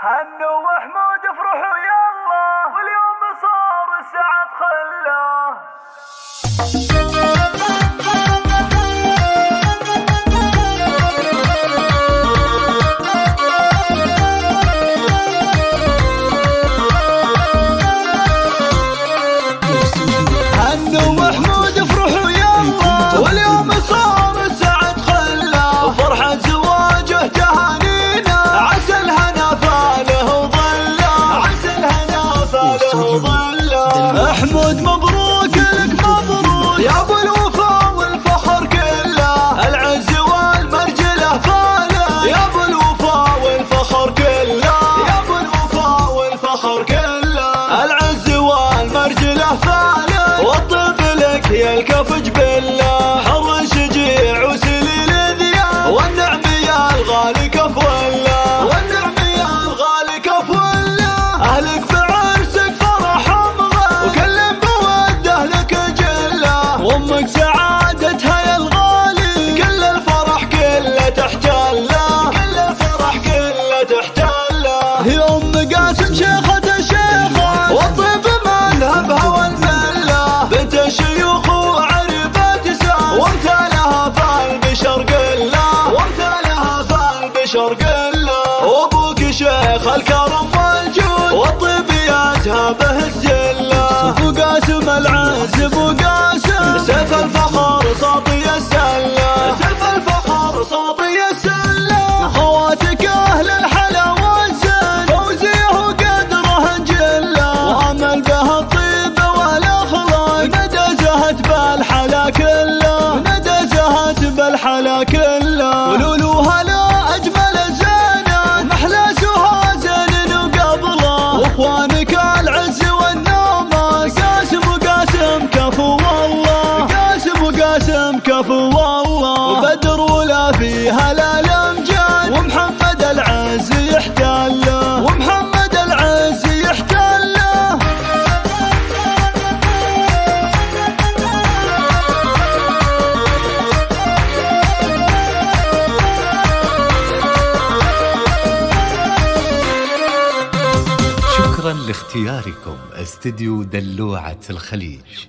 هنو وحمود افرحوا يلا، واليوم صار السعد خله. هنو وحمود افرحوا يلا، واليوم صار السعد خله. فرحة زواجه تهانينا، عسى الهنا فاله وظله، عسى الهنا فاله وظله. حمود مبروك لك مبروك يا ابو الوفا والفخر كله، العز والمرجله فاله يا ابو الوفا والفخر كله، يا ابو الوفا والفخر كله. العز والمرجله فاله، والطب لك يا الكف جبله. حر شجيع وسليل ذياب، والنعم يا الغالي كف وله، والنعم يا الغالي كف وله. اهلك بعرسك فرح امضى، وكل بوده لك جله. وامك سعادتها يا الغالي، كل الفرح كله تحتله، كل الفرح كله تحتله. هي ام قاسم شيخة الشيخة، والطيب مذهبها والمله. بنت الشيوخ وعرفت ساس، وامثالها فالبشر قله، وامثالها فالبشر قله. وابوك شيخ الكرم والجود، والطيب يازها به الزله. ابو قاسم العز ابو قاسم، سيف الفخر صاطي السله، سيف الفخر صاطي السله. خواتك اهل الحلا والزين، فوزيه وقدره جله. وامل به الطيب والاخلاق، ندى زهت بالحلا كله، ندى زهت بالحلا كله. ولولوها لا اجمل الزينات، محلى سوها زين وقبله. واخوانك العز والنومس، قاسم وقاسم كفو والله، قاسم وقاسم كفو والله. وبدر ولا فيها لا الامجاد، ومحمد العز يحتله، ومحمد العز يحتله. شكرا لاختياركم استديو دلوعة الخليج.